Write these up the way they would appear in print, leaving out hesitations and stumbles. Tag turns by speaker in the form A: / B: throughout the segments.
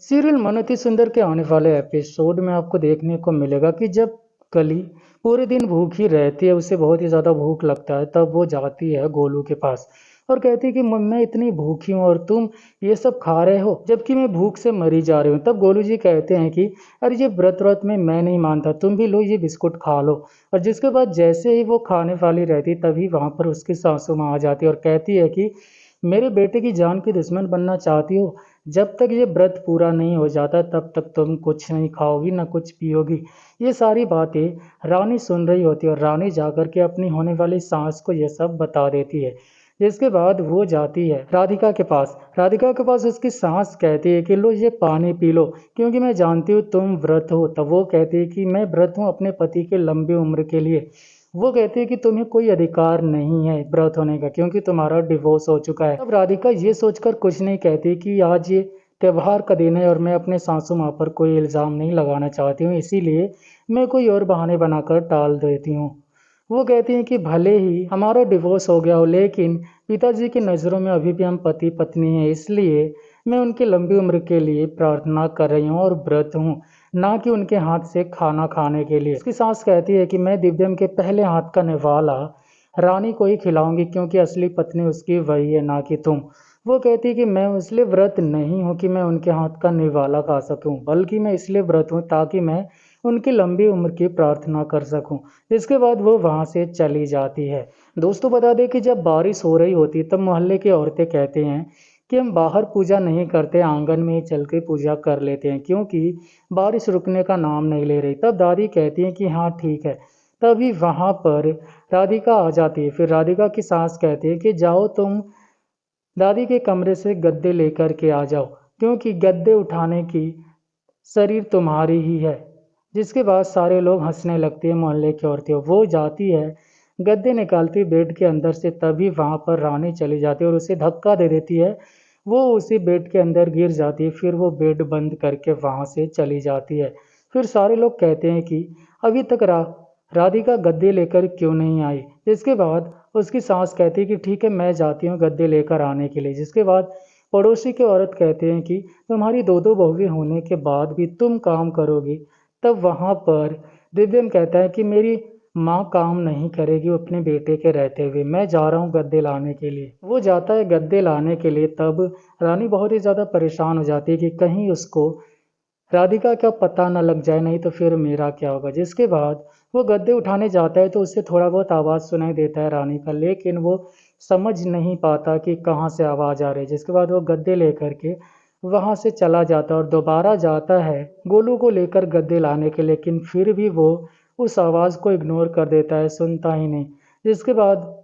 A: Serial मन अति सुंदर के आने वाले एपिसोड में आपको देखने को मिलेगा कि जब कली पूरे दिन भूखी रहती है, उसे बहुत ही ज़्यादा भूख लगता है, तब वो जाती है गोलू के पास और कहती है कि मैं इतनी भूखी हूँ और तुम ये सब खा रहे हो जबकि मैं भूख से मरी जा रही हूँ। तब गोलू जी कहते हैं कि अरे ये व्रत में मैं नहीं मानता, तुम भी लो ये बिस्कुट खा लो। और जिसके बाद जैसे ही वो खाने वाली रहती तभी वहाँ पर उसकी सासू माँ आ जाती है और कहती है कि मेरे बेटे की जान की दुश्मन बनना चाहती हो, जब तक ये व्रत पूरा नहीं हो जाता तब तक तुम कुछ नहीं खाओगी ना कुछ पियोगी। ये सारी बातें रानी सुन रही होती है और रानी जाकर के अपनी होने वाली सास को ये सब बता देती है। जिसके बाद वो जाती है राधिका के पास। राधिका के पास उसकी सास कहती है कि लो ये पानी पी लो, क्योंकि मैं जानती हूँ तुम व्रत हो। तब वो कहती है कि मैं व्रत हूँ अपने पति के लंबी उम्र के लिए। वो कहती है कि तुम्हें कोई अधिकार नहीं है व्रत होने का, क्योंकि तुम्हारा डिवोर्स हो चुका है। अब राधिका ये सोचकर कुछ नहीं कहती कि आज ये त्योहार का दिन है और मैं अपने सासू माँ पर कोई इल्ज़ाम नहीं लगाना चाहती हूँ, इसीलिए मैं कोई और बहाने बनाकर टाल देती हूँ। वो कहती हैं कि भले ही हमारा डिवोर्स हो गया हो, लेकिन पिताजी की नज़रों में अभी भी हम पति पत्नी हैं, इसलिए मैं उनकी लंबी उम्र के लिए प्रार्थना कर रही हूँ और व्रत हूँ, ना कि उनके हाथ से खाना खाने के लिए। उसकी सास कहती है कि मैं दिव्यम के पहले हाथ का निवाला रानी को ही खिलाऊंगी, क्योंकि असली पत्नी उसकी वही है, ना कि तुम। वो कहती है कि मैं इसलिए व्रत नहीं हूँ कि मैं उनके हाथ का निवाला खा सकूं, बल्कि मैं इसलिए व्रत हूँ ताकि मैं उनकी लंबी उम्र की प्रार्थना कर सकूं। इसके बाद वो वहाँ से चली जाती है। दोस्तों बता दें कि जब बारिश हो रही होती तब मोहल्ले की औरतें कहते हैं कि हम बाहर पूजा नहीं करते, आंगन में ही चल के पूजा कर लेते हैं, क्योंकि बारिश रुकने का नाम नहीं ले रही। तब दादी कहती हैं कि हाँ ठीक है। तभी वहाँ पर राधिका आ जाती है। फिर राधिका की सास कहती है कि जाओ तुम दादी के कमरे से गद्दे लेकर के आ जाओ, क्योंकि गद्दे उठाने की शरीर तुम्हारी ही है। जिसके बाद सारे लोग हंसने लगते हैं, मोहल्ले की औरतें। वो जाती है गद्दे निकालती बेड के अंदर से, तभी वहाँ पर रानी चली जाती है और उसे धक्का दे देती है। वो उसी बेड के अंदर गिर जाती है। फिर वो बेड बंद करके वहाँ से चली जाती है। फिर सारे लोग कहते हैं कि अभी तक राधिका गद्दे लेकर क्यों नहीं आई। जिसके बाद उसकी सास कहती है कि ठीक है मैं जाती हूँ गद्दे लेकर आने के लिए। जिसके बाद पड़ोसी की औरत कहते हैं कि तुम्हारी दो दो बहुएं होने के बाद भी तुम काम करोगी। तब वहाँ पर दिव्यम कहता है कि मेरी माँ काम नहीं करेगी अपने बेटे के रहते हुए, मैं जा रहा हूँ गद्दे लाने के लिए। वो जाता है गद्दे लाने के लिए। तब रानी बहुत ही ज़्यादा परेशान हो जाती है कि कहीं उसको राधिका का पता न लग जाए, नहीं तो फिर मेरा क्या होगा। जिसके बाद वो गद्दे उठाने जाता है तो उससे थोड़ा बहुत आवाज़ सुनाई देता है रानी का, लेकिन वो समझ नहीं पाता कि कहाँ से आवाज़ आ रही है। जिसके बाद वो गद्दे लेकर के वहाँ से चला जाता है और दोबारा जाता है गोलू को लेकर गद्दे लाने के, लेकिन फिर भी वो उस आवाज़ को इग्नोर कर देता है, सुनता ही नहीं। जिसके बाद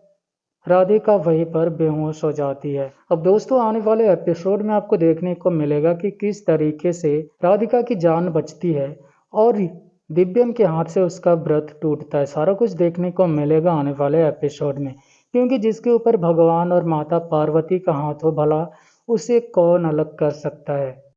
A: राधिका वहीं पर बेहोश हो जाती है। अब दोस्तों आने वाले एपिसोड में आपको देखने को मिलेगा कि किस तरीके से राधिका की जान बचती है और दिव्यम के हाथ से उसका व्रत टूटता है। सारा कुछ देखने को मिलेगा आने वाले एपिसोड में, क्योंकि जिसके ऊपर भगवान और माता पार्वती का हाथ हो, भला उसे कौन अलग कर सकता है।